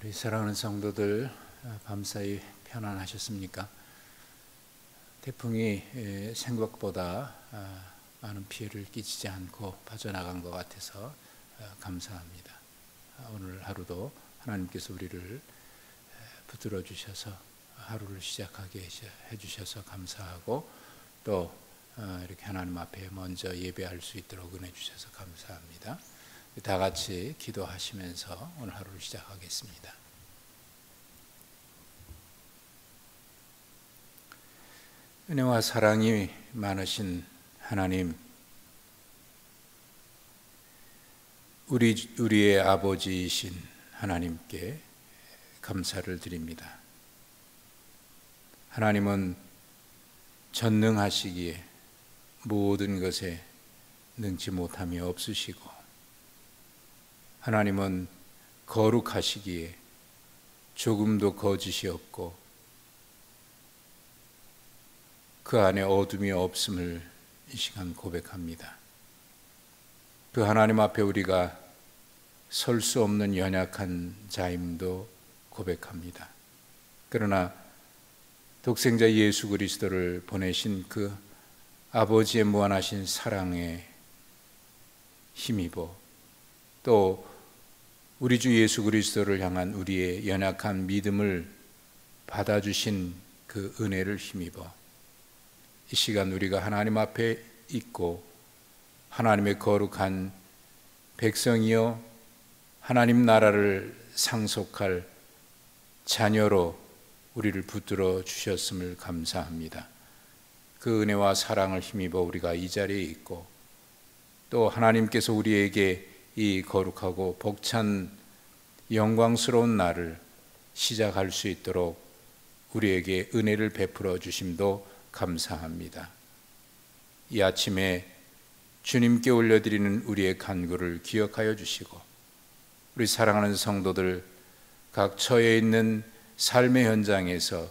우리 사랑하는 성도들, 밤사이 편안하셨습니까? 태풍이 생각보다 많은 피해를 끼치지 않고 빠져나간 것 같아서 감사합니다. 오늘 하루도 하나님께서 우리를 붙들어 주셔서 하루를 시작하게 해주셔서 감사하고, 또 이렇게 하나님 앞에 먼저 예배할 수 있도록 은혜 주셔서 감사합니다. 다 같이 기도하시면서 오늘 하루를 시작하겠습니다. 은혜와 사랑이 많으신 하나님, 우리의 아버지이신 하나님께 감사를 드립니다. 하나님은 전능하시기에 모든 것에 능치 못함이 없으시고, 하나님은 거룩하시기에 조금도 거짓이 없고 그 안에 어둠이 없음을 이 시간 고백합니다. 그 하나님 앞에 우리가 설 수 없는 연약한 자임도 고백합니다. 그러나 독생자 예수 그리스도를 보내신 그 아버지의 무한하신 사랑에 힘입어, 또 우리 주 예수 그리스도를 향한 우리의 연약한 믿음을 받아주신 그 은혜를 힘입어 이 시간 우리가 하나님 앞에 있고 하나님의 거룩한 백성이요 하나님 나라를 상속할 자녀로 우리를 붙들어 주셨음을 감사합니다. 그 은혜와 사랑을 힘입어 우리가 이 자리에 있고, 또 하나님께서 우리에게 이 거룩하고 벅찬 영광스러운 날을 시작할 수 있도록 우리에게 은혜를 베풀어 주심도 감사합니다. 이 아침에 주님께 올려드리는 우리의 간구를 기억하여 주시고, 우리 사랑하는 성도들 각 처해 있는 삶의 현장에서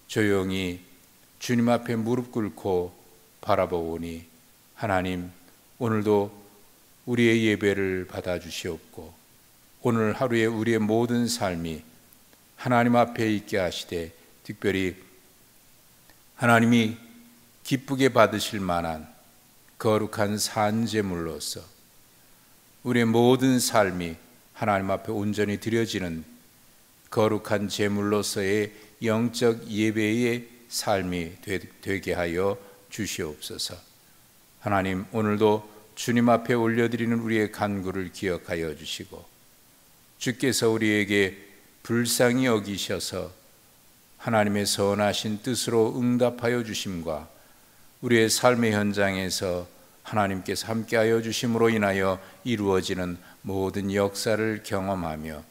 조용히 주님 앞에 무릎 꿇고 바라보오니, 하나님 오늘도 우리의 예배를 받아주시옵고, 오늘 하루에 우리의 모든 삶이 하나님 앞에 있게 하시되, 특별히 하나님이 기쁘게 받으실 만한 거룩한 산제물로서 우리의 모든 삶이 하나님 앞에 온전히 드려지는 거룩한 제물로서의 영적 예배의 삶이 되게 하여 주시옵소서. 하나님 오늘도 주님 앞에 올려드리는 우리의 간구를 기억하여 주시고, 주께서 우리에게 불쌍히 여기셔서 하나님의 선하신 뜻으로 응답하여 주심과 우리의 삶의 현장에서 하나님께서 함께하여 주심으로 인하여 이루어지는 모든 역사를 경험하며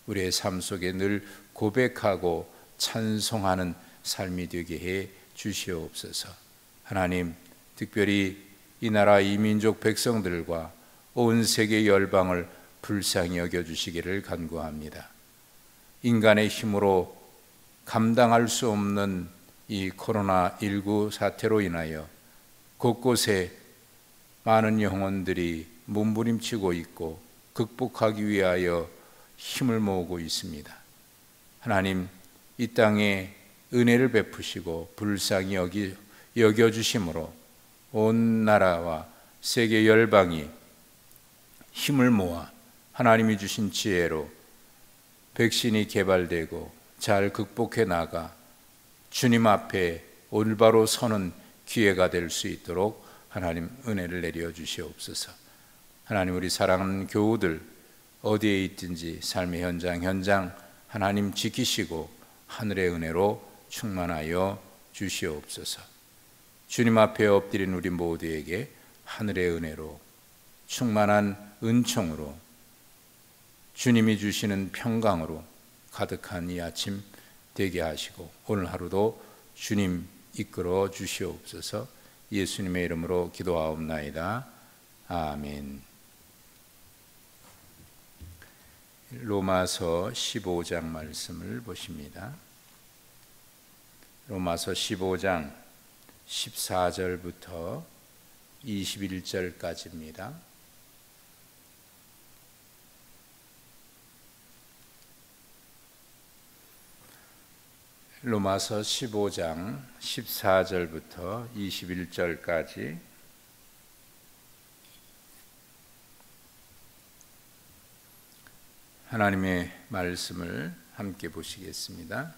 우리의 삶 속에 늘 고백하고 찬송하는 삶이 되게 해 주시옵소서. 하나님 특별히 이 나라 이 민족 백성들과 온 세계 열방을 불쌍히 여겨주시기를 간구합니다. 인간의 힘으로 감당할 수 없는 이 코로나19 사태로 인하여 곳곳에 많은 영혼들이 몸부림치고 있고 극복하기 위하여 힘을 모으고 있습니다. 하나님 이 땅에 은혜를 베푸시고 불쌍히 여겨주심으로 온 나라와 세계 열방이 힘을 모아 하나님이 주신 지혜로 백신이 개발되고 잘 극복해 나가 주님 앞에 올바로 서는 기회가 될 수 있도록 하나님 은혜를 내려 주시옵소서. 하나님 우리 사랑하는 교우들 어디에 있든지 삶의 현장 하나님 지키시고 하늘의 은혜로 충만하여 주시옵소서. 주님 앞에 엎드린 우리 모두에게 하늘의 은혜로 충만한 은총으로 주님이 주시는 평강으로 가득한 이 아침 되게 하시고, 오늘 하루도 주님 이끌어 주시옵소서. 예수님의 이름으로 기도하옵나이다. 아멘. 로마서 15장 말씀을 보십니다. 로마서 15장 14절부터 21절까지입니다. 로마서 15장 14절부터 21절까지 하나님의 말씀을 함께 보시겠습니다.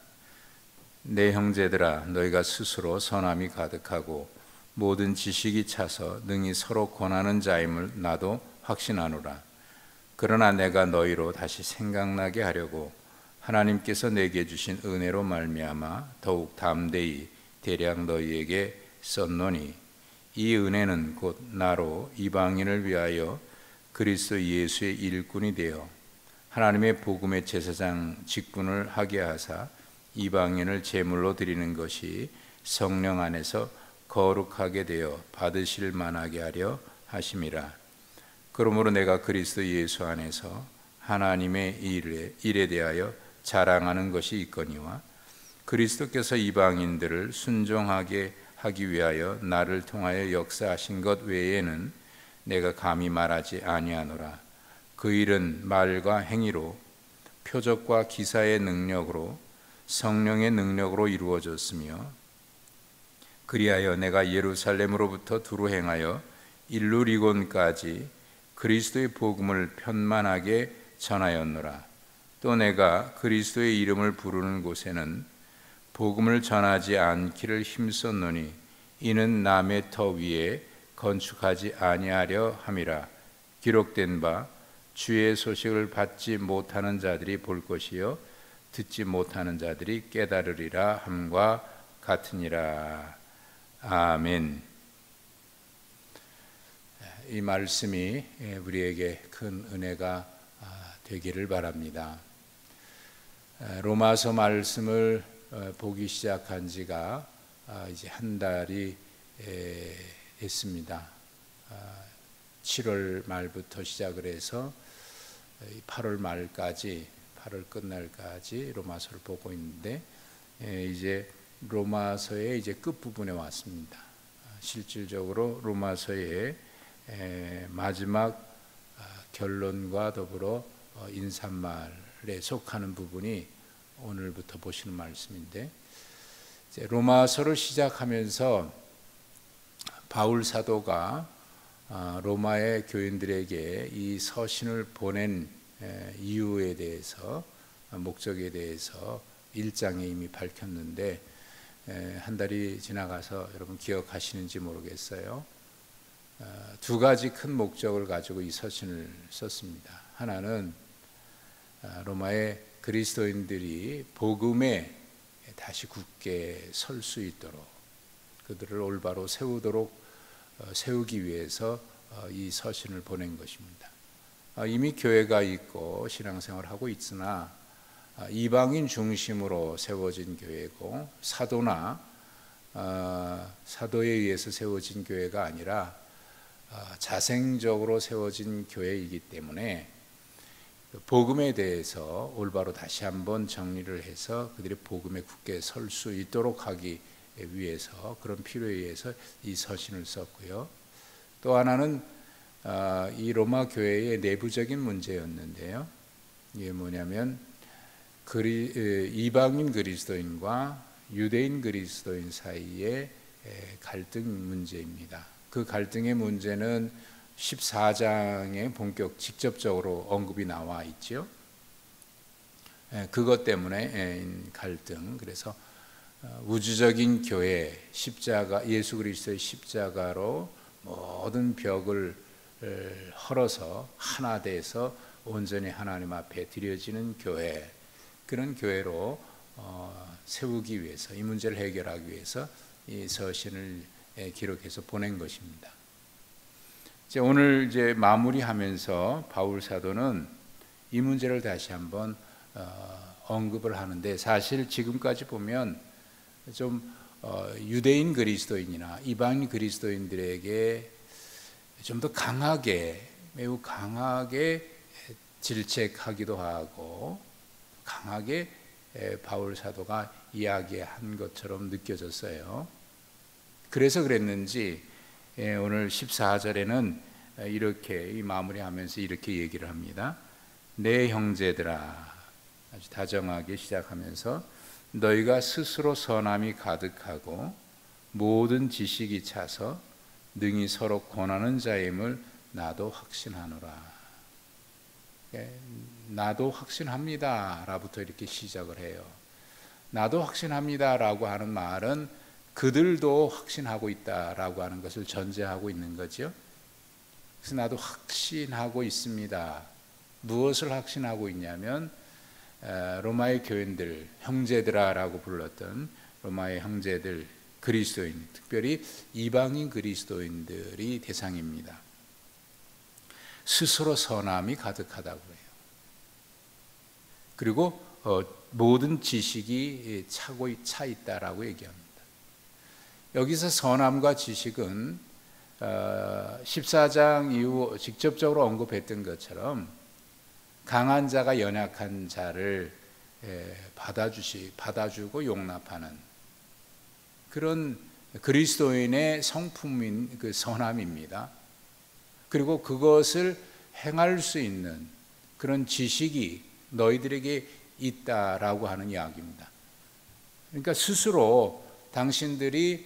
내 형제들아, 너희가 스스로 선함이 가득하고 모든 지식이 차서 능히 서로 권하는 자임을 나도 확신하노라. 그러나 내가 너희로 다시 생각나게 하려고 하나님께서 내게 주신 은혜로 말미암아 더욱 담대히 대략 너희에게 썼노니, 이 은혜는 곧 나로 이방인을 위하여 그리스도 예수의 일꾼이 되어 하나님의 복음의 제사장 직분을 하게 하사 이방인을 제물로 드리는 것이 성령 안에서 거룩하게 되어 받으실 만하게 하려 하심이라. 그러므로 내가 그리스도 예수 안에서 하나님의 일에 대하여 자랑하는 것이 있거니와, 그리스도께서 이방인들을 순종하게 하기 위하여 나를 통하여 역사하신 것 외에는 내가 감히 말하지 아니하노라. 그 일은 말과 행위로, 표적과 기사의 능력으로, 성령의 능력으로 이루어졌으며, 그리하여 내가 예루살렘으로부터 두루 행하여 일루리곤까지 그리스도의 복음을 편만하게 전하였노라. 또 내가 그리스도의 이름을 부르는 곳에는 복음을 전하지 않기를 힘썼노니, 이는 남의 터 위에 건축하지 아니하려 함이라. 기록된 바 주의 소식을 받지 못하는 자들이 볼 것이요 듣지 못하는 자들이 깨달으리라 함과 같으니라. 아멘. 이 말씀이 우리에게 큰 은혜가 되기를 바랍니다. 로마서 말씀을 보기 시작한 지가 이제 한 달이 됐습니다. 7월 말부터 시작을 해서 8월 말까지, 8월 끝날까지 로마서를 보고 있는데, 이제 로마서의 이제 끝부분에 왔습니다. 실질적으로 로마서의 마지막 결론과 더불어 인사말에 속하는 부분이 오늘부터 보시는 말씀인데, 이제 로마서를 시작하면서 바울 사도가 로마의 교인들에게 이 서신을 보낸 이유에 대해서, 목적에 대해서 1장에 이미 밝혔는데, 한 달이 지나가서 여러분 기억하시는지 모르겠어요. 두 가지 큰 목적을 가지고 이 서신을 썼습니다. 하나는 로마의 그리스도인들이 복음에 다시 굳게 설 수 있도록, 그들을 올바로 세우기 위해서 이 서신을 보낸 것입니다. 이미 교회가 있고 신앙생활을 하고 있으나 이방인 중심으로 세워진 교회고, 사도에 의해서 세워진 교회가 아니라 자생적으로 세워진 교회이기 때문에 복음에 대해서 올바로 다시 한번 정리를 해서 그들이 복음에 굳게 설 수 있도록 하기 위해서, 그런 필요에 의해서 이 서신을 썼고요. 또 하나는 이 로마 교회의 내부적인 문제였는데요. 이게 뭐냐면 이방인 그리스도인과 유대인 그리스도인 사이의 갈등 문제입니다. 그 갈등의 문제는 14장에 직접적으로 언급이 나와 있죠. 그것 때문에 갈등, 그래서 우주적인 교회, 십자가, 예수 그리스도의 십자가로 모든 벽을 헐어서 하나 돼서 온전히 하나님 앞에 드려지는 교회, 그런 교회로 세우기 위해서, 이 문제를 해결하기 위해서 이 서신을 기록해서 보낸 것입니다. 오늘 이제 마무리하면서 바울 사도는 이 문제를 다시 한번 언급을 하는데, 사실 지금까지 보면 좀 유대인 그리스도인이나 이방인 그리스도인들에게 좀 더 강하게, 매우 강하게 질책하기도 하고 강하게 바울 사도가 이야기한 것처럼 느껴졌어요. 그래서 그랬는지 오늘 14절에는 이렇게 마무리하면서 이렇게 얘기를 합니다. 내 형제들아, 아주 다정하게 시작하면서 너희가 스스로 선함이 가득하고 모든 지식이 차서 능히 서로 권하는 자임을 나도 확신하노라. 나도 확신합니다 라부터 이렇게 시작을 해요. 나도 확신합니다 라고 하는 말은 그들도 확신하고 있다라고 하는 것을 전제하고 있는 거죠. 그래서 나도 확신하고 있습니다. 무엇을 확신하고 있냐면 로마의 교인들, 형제들아라고 불렀던 로마의 형제들, 그리스도인, 특별히 이방인 그리스도인들이 대상입니다. 스스로 선함이 가득하다고 해요. 그리고 모든 지식이 차 있다라고 얘기합니다. 여기서 선함과 지식은 14장 이후 직접적으로 언급했던 것처럼 강한 자가 연약한 자를 받아주고 용납하는 그런 그리스도인의 성품인 그 선함입니다. 그리고 그것을 행할 수 있는 그런 지식이 너희들에게 있다라고 하는 이야기입니다. 그러니까 스스로 당신들이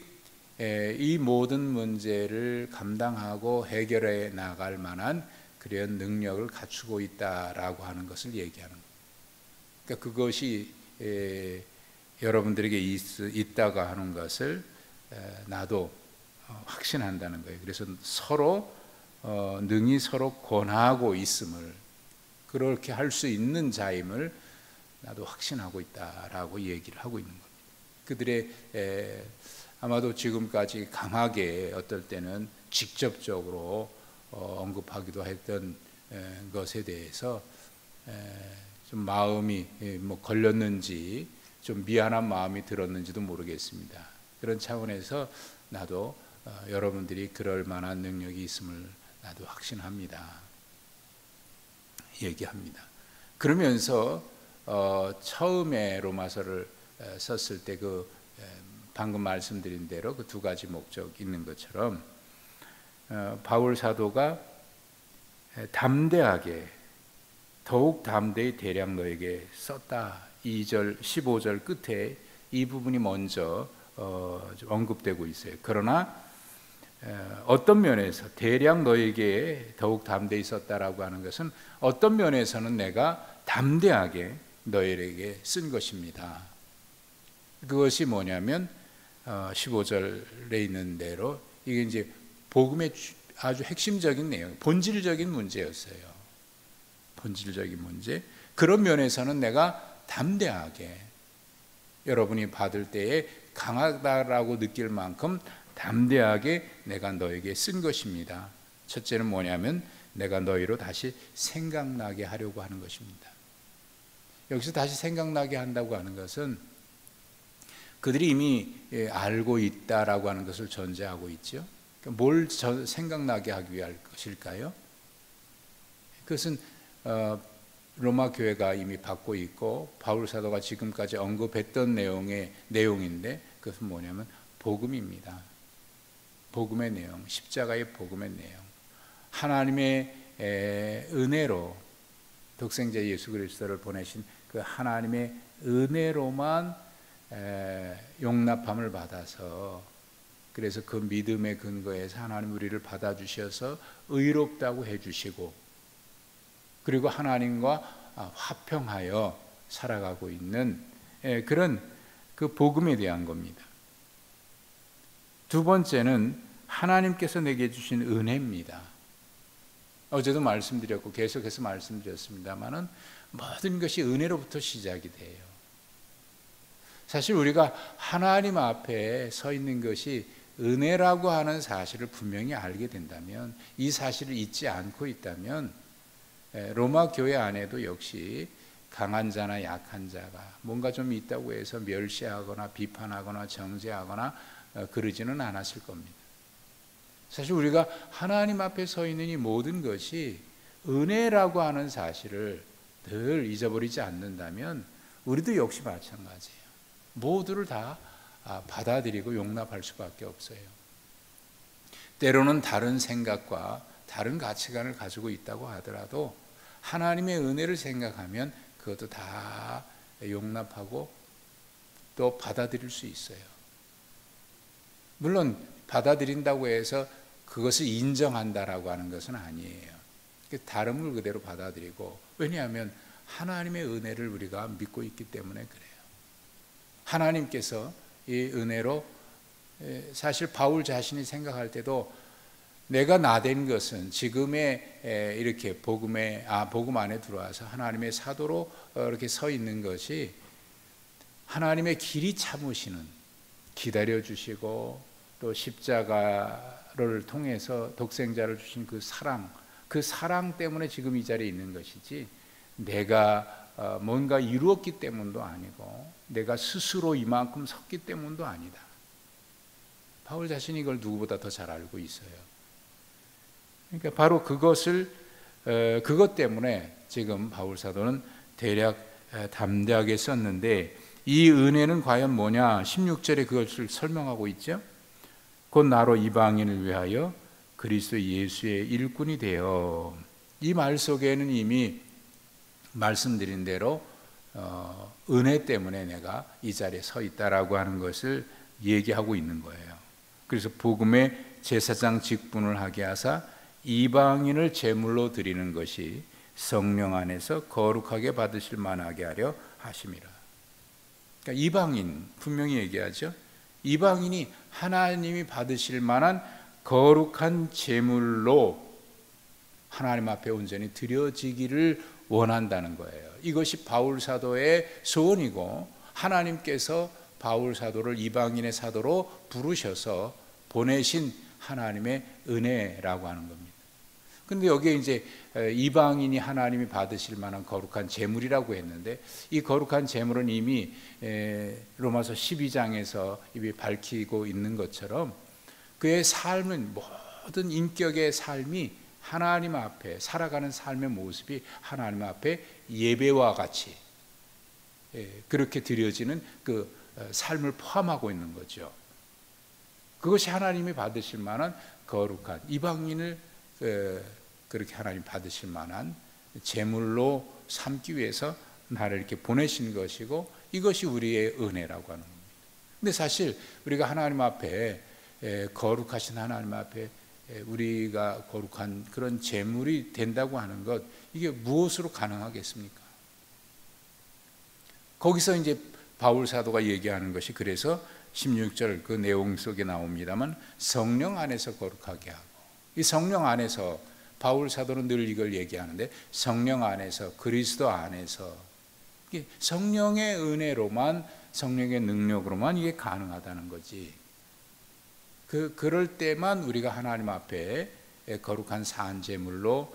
이 모든 문제를 감당하고 해결해 나갈 만한 그런 능력을 갖추고 있다라고 하는 것을 얘기하는 거예요. 그러니까 그것이 여러분들에게 있다고 하는 것을 나도 확신한다는 거예요. 그래서 서로 능히 서로 권하고 있음을, 그렇게 할 수 있는 자임을 나도 확신하고 있다라고 얘기를 하고 있는 겁니다. 그들의 아마도 지금까지 강하게 어떨 때는 직접적으로 언급하기도 했던 것에 대해서 좀 마음이 걸렸는지 좀 미안한 마음이 들었는지도 모르겠습니다. 그런 차원에서 나도 여러분들이 그럴 만한 능력이 있음을 나도 확신합니다. 얘기합니다. 그러면서 처음에 로마서를 썼을 때 방금 말씀드린 대로 그 두 가지 목적 있는 것처럼 바울 사도가 담대하게 더욱 담대히 대략 너에게 썼다. 2절 15절 끝에 이 부분이 먼저 언급되고 있어요. 그러나 어떤 면에서 대략 너에게 더욱 담대히 썼다라고 하는 것은 어떤 면에서는 내가 담대하게 너에게 쓴 것입니다. 그것이 뭐냐면 15절에 있는 대로 이게 이제 복음의 아주 핵심적인 내용, 본질적인 문제였어요. 본질적인 문제. 그런 면에서는 내가 담대하게 여러분이 받을 때에 강하다라고 느낄 만큼 담대하게 내가 너에게 쓴 것입니다. 첫째는 뭐냐면 내가 너희로 다시 생각나게 하려고 하는 것입니다. 여기서 다시 생각나게 한다고 하는 것은 그들이 이미 알고 있다라고 하는 것을 전제하고 있죠. 뭘 생각나게 하기 위할 것일까요? 그것은 로마 교회가 이미 받고 있고 바울 사도가 지금까지 언급했던 내용인데 그것은 뭐냐면 복음입니다. 복음의 내용, 십자가의 복음의 내용, 하나님의 은혜로 독생자 예수 그리스도를 보내신 그 하나님의 은혜로만 용납함을 받아서, 그래서 그 믿음의 근거에서 하나님 우리를 받아주셔서 의롭다고 해주시고, 그리고 하나님과 화평하여 살아가고 있는 그런 그 복음에 대한 겁니다. 두 번째는 하나님께서 내게 주신 은혜입니다. 어제도 말씀드렸고 계속해서 말씀드렸습니다만은 모든 것이 은혜로부터 시작이 돼요. 사실 우리가 하나님 앞에 서 있는 것이 은혜라고 하는 사실을 분명히 알게 된다면, 이 사실을 잊지 않고 있다면 로마 교회 안에도 역시 강한 자나 약한 자가 뭔가 좀 있다고 해서 멸시하거나 비판하거나 정죄하거나 그러지는 않았을 겁니다. 사실 우리가 하나님 앞에 서 있는 이 모든 것이 은혜라고 하는 사실을 늘 잊어버리지 않는다면 우리도 역시 마찬가지예요. 모두를 다 받아들이고 용납할 수밖에 없어요. 때로는 다른 생각과 다른 가치관을 가지고 있다고 하더라도 하나님의 은혜를 생각하면 그것도 다 용납하고 또 받아들일 수 있어요. 물론 받아들인다고 해서 그것을 인정한다라고 하는 것은 아니에요. 다름을 그대로 받아들이고, 왜냐하면 하나님의 은혜를 우리가 믿고 있기 때문에 그래요. 하나님께서 이 은혜로, 사실 바울 자신이 생각할 때도 내가 나된 것은 지금의 이렇게 복음 안에 들어와서 하나님의 사도로 이렇게 서 있는 것이 하나님의 길이 참으시는, 기다려주시고 또 십자가를 통해서 독생자를 주신 그 사랑 때문에 지금 이 자리에 있는 것이지, 내가 뭔가 이루었기 때문도 아니고 내가 스스로 이만큼 섰기 때문도 아니다. 바울 자신이 이걸 누구보다 더 잘 알고 있어요. 그러니까 바로 그것 때문에 지금 바울 사도는 대략 담대하게 썼는데, 이 은혜는 과연 뭐냐? 16절에 그것을 설명하고 있죠. 곧 나로 이방인을 위하여 그리스도 예수의 일꾼이 되어. 이 말 속에는 이미 말씀드린 대로 은혜 때문에 내가 이 자리에 서 있다라고 하는 것을 얘기하고 있는 거예요. 그래서 복음의 제사장 직분을 하게 하사 이방인을 제물로 드리는 것이 성령 안에서 거룩하게 받으실 만하게 하려 하심이라. 그러니까 이방인, 분명히 얘기하죠. 이방인이 하나님이 받으실 만한 거룩한 제물로 하나님 앞에 온전히 드려지기를 원한다는 거예요. 이것이 바울 사도의 소원이고, 하나님께서 바울 사도를 이방인의 사도로 부르셔서 보내신 하나님의 은혜라고 하는 겁니다. 근데 여기에 이제 이방인이 하나님이 받으실 만한 거룩한 제물이라고 했는데, 이 거룩한 제물은 이미 로마서 12장에서 이미 밝히고 있는 것처럼 그의 삶은, 모든 인격의 삶이 하나님 앞에 살아가는 삶의 모습이 하나님 앞에 예배와 같이 그렇게 드려지는 그 삶을 포함하고 있는 거죠. 그것이 하나님이 받으실 만한 거룩한, 이방인을 그렇게 하나님 받으실 만한 제물로 삼기 위해서 나를 이렇게 보내신 것이고, 이것이 우리의 은혜라고 하는 겁니다. 근데 사실 우리가 하나님 앞에, 거룩하신 하나님 앞에 우리가 거룩한 그런 제물이 된다고 하는 것, 이게 무엇으로 가능하겠습니까? 거기서 이제 바울 사도가 얘기하는 것이, 그래서 16절 그 내용 속에 나옵니다만, 성령 안에서 거룩하게 하고, 이 성령 안에서, 바울 사도는 늘 이걸 얘기하는데, 성령 안에서, 그리스도 안에서, 성령의 은혜로만, 성령의 능력으로만 이게 가능하다는 거지. 그럴 때만 우리가 하나님 앞에 거룩한 산제물로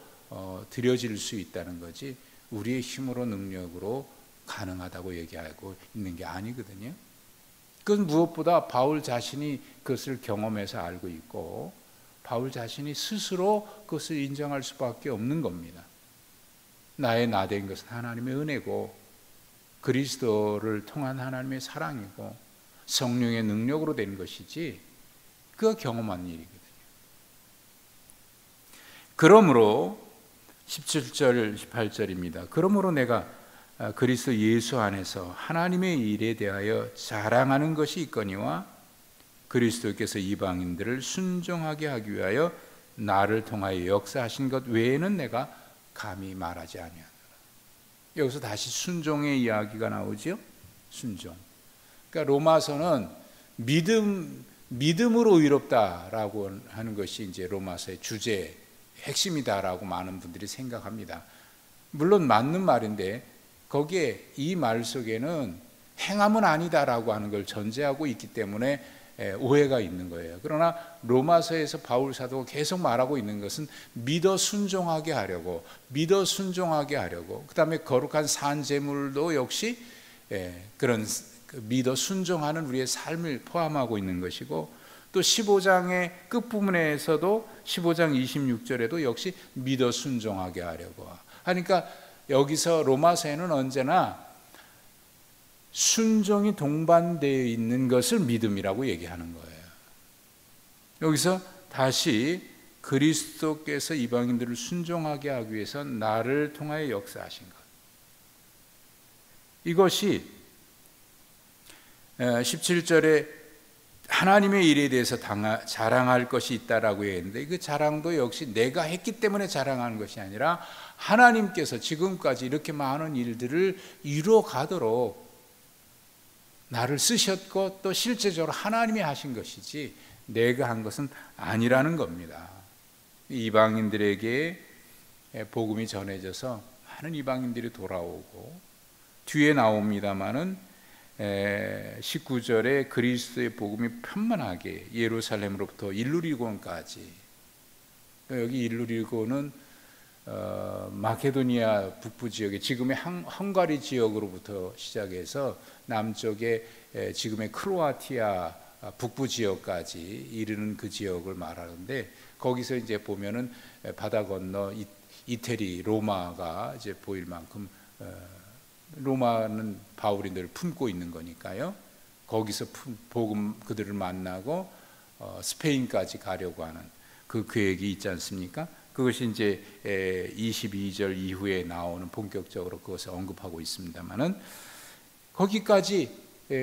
드려질 수 있다는 거지, 우리의 힘으로 능력으로 가능하다고 얘기하고 있는 게 아니거든요. 그건 무엇보다 바울 자신이 그것을 경험해서 알고 있고, 바울 자신이 스스로 그것을 인정할 수밖에 없는 겁니다. 나의 나된 것은 하나님의 은혜고, 그리스도를 통한 하나님의 사랑이고, 성령의 능력으로 된 것이지, 그가 경험한 일이거든요. 그러므로 17절 18절입니다. 그러므로 내가 그리스도 예수 안에서 하나님의 일에 대하여 자랑하는 것이 있거니와, 그리스도께서 이방인들을 순종하게 하기 위하여 나를 통하여 역사하신 것 외에는 내가 감히 말하지 아니하노라. 여기서 다시 순종의 이야기가 나오죠. 순종. 그러니까 로마서는 믿음으로 의롭다라고 하는 것이 이제 로마서의 주제, 핵심이다라고 많은 분들이 생각합니다. 물론 맞는 말인데, 거기에 이 말 속에는 행함은 아니다라고 하는 걸 전제하고 있기 때문에 오해가 있는 거예요. 그러나 로마서에서 바울 사도가 계속 말하고 있는 것은 믿어 순종하게 하려고, 그 다음에 거룩한 산제물도 역시 그런 믿어 순종하는 우리의 삶을 포함하고 있는 것이고, 또 15장의 끝부분에서도 15장 26절에도 역시 믿어 순종하게 하려고 하니까, 여기서 로마서에는 언제나 순종이 동반되어 있는 것을 믿음이라고 얘기하는 거예요. 여기서 다시 그리스도께서 이방인들을 순종하게 하기 위해서 나를 통하여 역사하신 것, 이것이 17절에 하나님의 일에 대해서 자랑할 것이 있다라고 했는데, 그 자랑도 역시 내가 했기 때문에 자랑하는 것이 아니라 하나님께서 지금까지 이렇게 많은 일들을 이루어 가도록 나를 쓰셨고 또 실제적으로 하나님이 하신 것이지 내가 한 것은 아니라는 겁니다. 이방인들에게 복음이 전해져서 많은 이방인들이 돌아오고, 뒤에 나옵니다마는 19절에 그리스도의 복음이 편만하게 예루살렘으로부터 일루리곤까지, 여기 일루리곤은 마케도니아 북부 지역의 지금의 헝가리 지역으로부터 시작해서 남쪽의 지금의 크로아티아 북부 지역까지 이르는 그 지역을 말하는데, 거기서 이제 보면은 바다 건너 이태리 로마가 이제 보일 만큼 로마는 바울이 늘 품고 있는 거니까요. 거기서 복음 그들을 만나고 스페인까지 가려고 하는 그 계획이 있지 않습니까? 그것이 이제 22절 이후에 나오는 본격적으로 그것을 언급하고 있습니다만은, 거기까지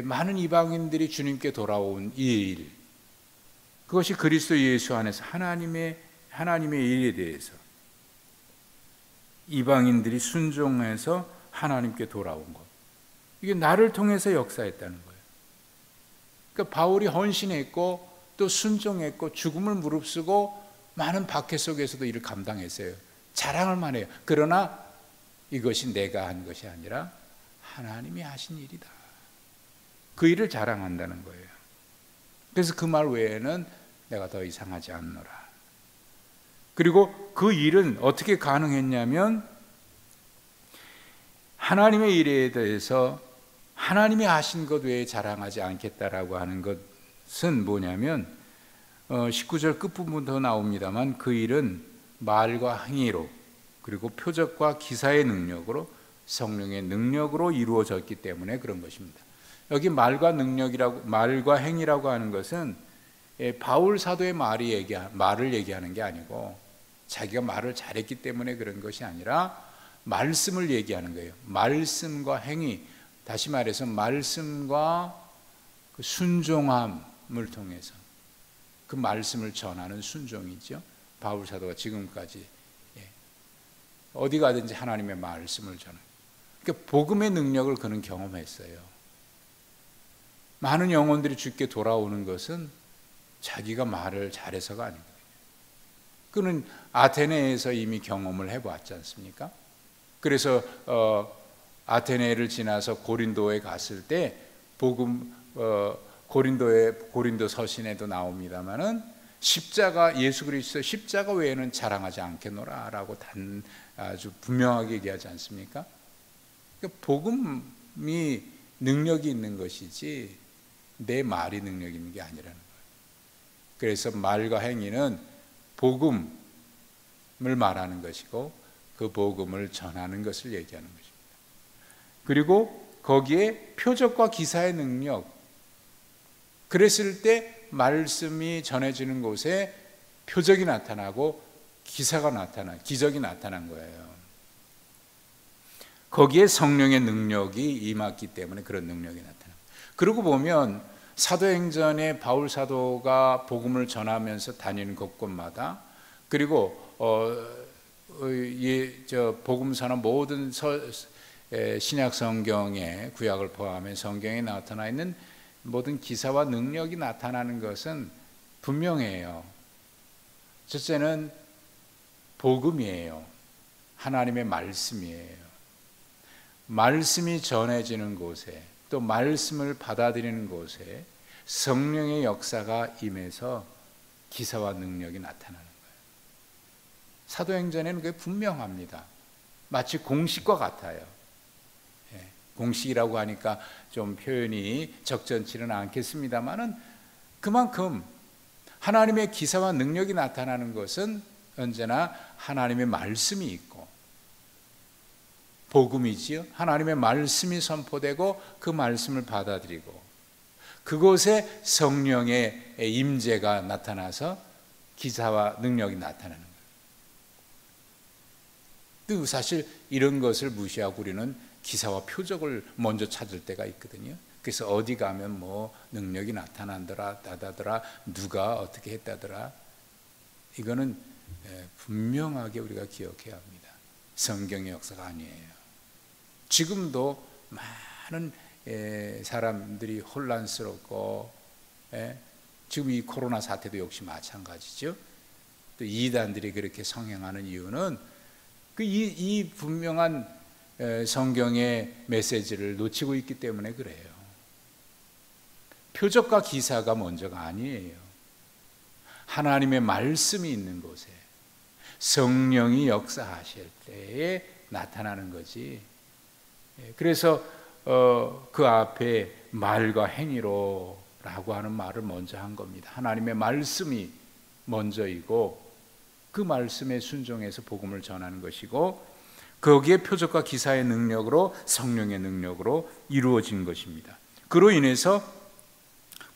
많은 이방인들이 주님께 돌아온 이 일, 그것이 그리스도 예수 안에서 하나님의 일에 대해서 이방인들이 순종해서 하나님께 돌아온 것, 이게 나를 통해서 역사했다는 거예요. 그러니까 바울이 헌신했고 또 순종했고 죽음을 무릅쓰고 많은 박해 속에서도 일을 감당했어요. 자랑할 만해요. 그러나 이것이 내가 한 것이 아니라 하나님이 하신 일이다. 그 일을 자랑한다는 거예요. 그래서 그 말 외에는 내가 더 이상 하지 않노라. 그리고 그 일은 어떻게 가능했냐면, 하나님의 일에 대해서 하나님이 하신 것 외에 자랑하지 않겠다라고 하는 것은 뭐냐면, 19절 끝부분 더 나옵니다만, 그 일은 말과 행위로 그리고 표적과 기사의 능력으로, 성령의 능력으로 이루어졌기 때문에 그런 것입니다. 여기 말과 행위라고 하는 것은 바울 사도의 말을 얘기하는 게 아니고, 자기가 말을 잘했기 때문에 그런 것이 아니라 말씀을 얘기하는 거예요. 말씀과 행위, 다시 말해서 말씀과 그 순종함을 통해서 그 말씀을 전하는 순종이죠. 바울 사도가 지금까지 어디 가든지 하나님의 말씀을 전하는, 그러니까 복음의 능력을 그는 경험했어요. 많은 영혼들이 주께 돌아오는 것은 자기가 말을 잘해서가 아니거든요. 그는 아테네에서 이미 경험을 해봤지 않습니까? 그래서 아테네를 지나서 고린도에 갔을 때 고린도 서신에도 나옵니다마는 십자가, 예수 그리스도 십자가 외에는 자랑하지 않겠노라라고 아주 분명하게 얘기하지 않습니까? 그러니까 복음이 능력이 있는 것이지 내 말이 능력이 있는 게 아니라는 거예요. 그래서 말과 행위는 복음을 말하는 것이고 그 복음을 전하는 것을 얘기하는 것입니다. 그리고 거기에 표적과 기사의 능력, 그랬을 때 말씀이 전해지는 곳에 표적이 나타나고 기적이 나타난 거예요. 거기에 성령의 능력이 임했기 때문에 그런 능력이 나타납니다. 그러고 보면 사도행전에 바울 사도가 복음을 전하면서 다니는 곳곳마다, 그리고 복음 전한 모든 신약 성경에, 구약을 포함해 성경에 나타나 있는 모든 기사와 능력이 나타나는 것은 분명해요. 첫째는 복음이에요. 하나님의 말씀이에요. 말씀이 전해지는 곳에, 또 말씀을 받아들이는 곳에 성령의 역사가 임해서 기사와 능력이 나타나는 거예요. 사도행전에는 그게 분명합니다. 마치 공식과 같아요. 공식이라고 하니까 좀 표현이 적절치는 않겠습니다만은, 그만큼 하나님의 기사와 능력이 나타나는 것은 언제나 하나님의 말씀이 있고 복음이지요. 하나님의 말씀이 선포되고 그 말씀을 받아들이고 그곳에 성령의 임재가 나타나서 기사와 능력이 나타나는 거예요. 사실 이런 것을 무시하고 우리는 기사와 표적을 먼저 찾을 때가 있거든요. 그래서 어디 가면 뭐 능력이 나타난더라, 다다더라, 누가 어떻게 했다더라. 이거는 분명하게 우리가 기억해야 합니다. 성경의 역사가 아니에요. 지금도 많은 사람들이 혼란스럽고, 지금 이 코로나 사태도 역시 마찬가지죠. 또 이단들이 그렇게 성행하는 이유는 이 분명한 성경의 메시지를 놓치고 있기 때문에 그래요. 표적과 기사가 먼저가 아니에요. 하나님의 말씀이 있는 곳에 성령이 역사하실 때에 나타나는 거지. 그래서 그 앞에 말과 행위로 라고 하는 말을 먼저 한 겁니다. 하나님의 말씀이 먼저이고 그 말씀에 순종해서 복음을 전하는 것이고 거기에 표적과 기사의 능력으로 성령의 능력으로 이루어진 것입니다. 그로 인해서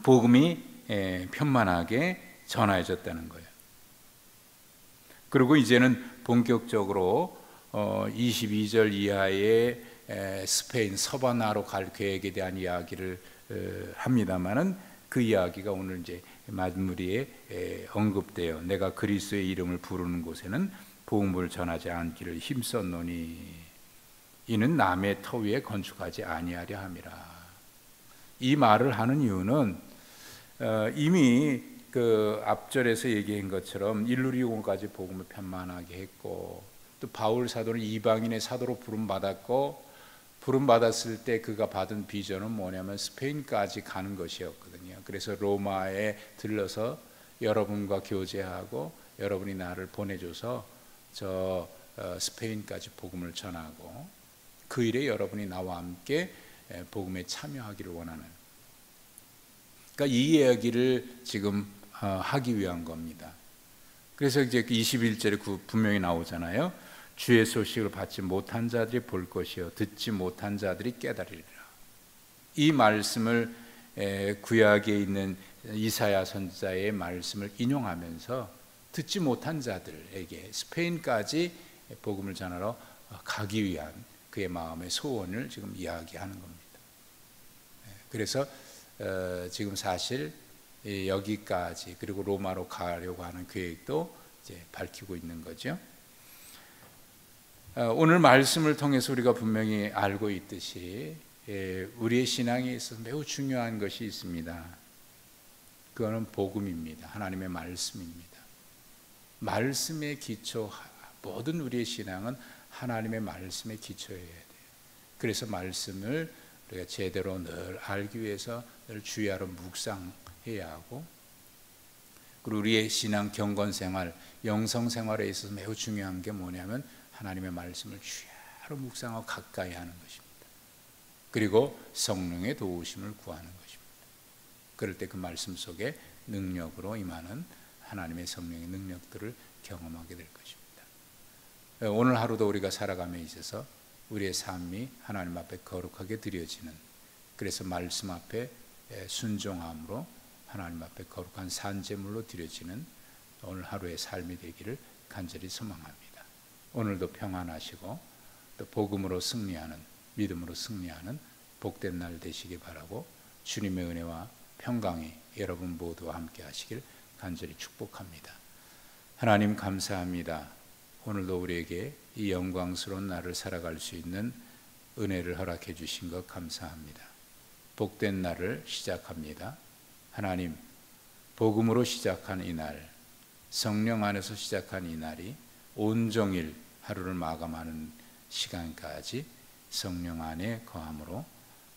복음이 편만하게 전해졌다는 거예요. 그리고 이제는 본격적으로 22절 이하의 스페인 서바나로 갈 계획에 대한 이야기를 합니다만은 그 이야기가 오늘 이제 마무리에 언급돼요. 내가 그리스도의 이름을 부르는 곳에는 복음을 전하지 않기를 힘썼노니 이는 남의 터 위에 건축하지 아니하려 함이라. 이 말을 하는 이유는 이미 그 앞절에서 얘기한 것처럼 일루리온까지 복음을 편만하게 했고 또 바울 사도는 이방인의 사도로 부름받았고 부름받았을 때 그가 받은 비전은 뭐냐면 스페인까지 가는 것이었거든요. 그래서 로마에 들러서 여러분과 교제하고 여러분이 나를 보내줘서 저 스페인까지 복음을 전하고 그 일에 여러분이 나와 함께 복음에 참여하기를 원하는, 그러니까 이 이야기를 지금 하기 위한 겁니다. 그래서 이제 21절에 분명히 나오잖아요. 주의 소식을 받지 못한 자들이 볼 것이요 듣지 못한 자들이 깨달으리라. 이 말씀을 구약에 있는 이사야 선지자의 말씀을 인용하면서 듣지 못한 자들에게 스페인까지 복음을 전하러 가기 위한 그의 마음의 소원을 지금 이야기하는 겁니다. 그래서 지금 사실 여기까지 그리고 로마로 가려고 하는 계획도 이제 밝히고 있는 거죠. 오늘 말씀을 통해서 우리가 분명히 알고 있듯이 우리의 신앙에 있어서 매우 중요한 것이 있습니다. 그거는 복음입니다. 하나님의 말씀입니다. 말씀에 기초, 모든 우리의 신앙은 하나님의 말씀에 기초해야 돼요. 그래서 말씀을 우리가 제대로 늘 알기 위해서 늘 주야로 묵상해야 하고, 그리고 우리의 신앙 경건생활, 영성생활에 있어서 매우 중요한 게 뭐냐면 하나님의 말씀을 주야로 묵상하고 가까이 하는 것입니다. 그리고 성령의 도우심을 구하는 것입니다. 그럴 때 그 말씀 속에 능력으로 임하는 하나님의 성령의 능력들을 경험하게 될 것입니다. 오늘 하루도 우리가 살아감에 있어서 우리의 삶이 하나님 앞에 거룩하게 드려지는, 그래서 말씀 앞에 순종함으로 하나님 앞에 거룩한 산제물로 드려지는 오늘 하루의 삶이 되기를 간절히 소망합니다. 오늘도 평안하시고 또 복음으로 승리하는, 믿음으로 승리하는 복된 날 되시기 바라고 주님의 은혜와 평강이 여러분 모두와 함께 하시길 간절히 축복합니다. 하나님 감사합니다. 오늘도 우리에게 이 영광스러운 날을 살아갈 수 있는 은혜를 허락해 주신 것 감사합니다. 복된 날을 시작합니다. 하나님, 복음으로 시작한 이 날, 성령 안에서 시작한 이 날이 온종일 하루를 마감하는 시간까지 성령 안에 거함으로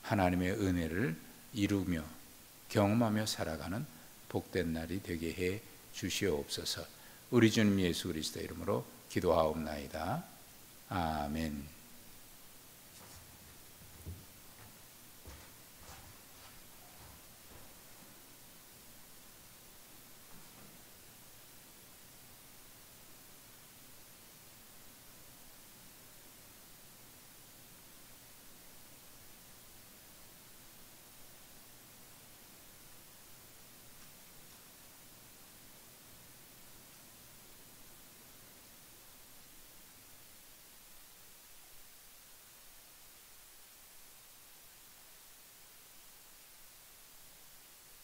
하나님의 은혜를 이루며 경험하며 살아가는 복된 날이 되게 해 주시옵소서. 우리 주님 예수 그리스도 이름으로 기도하옵나이다. 아멘.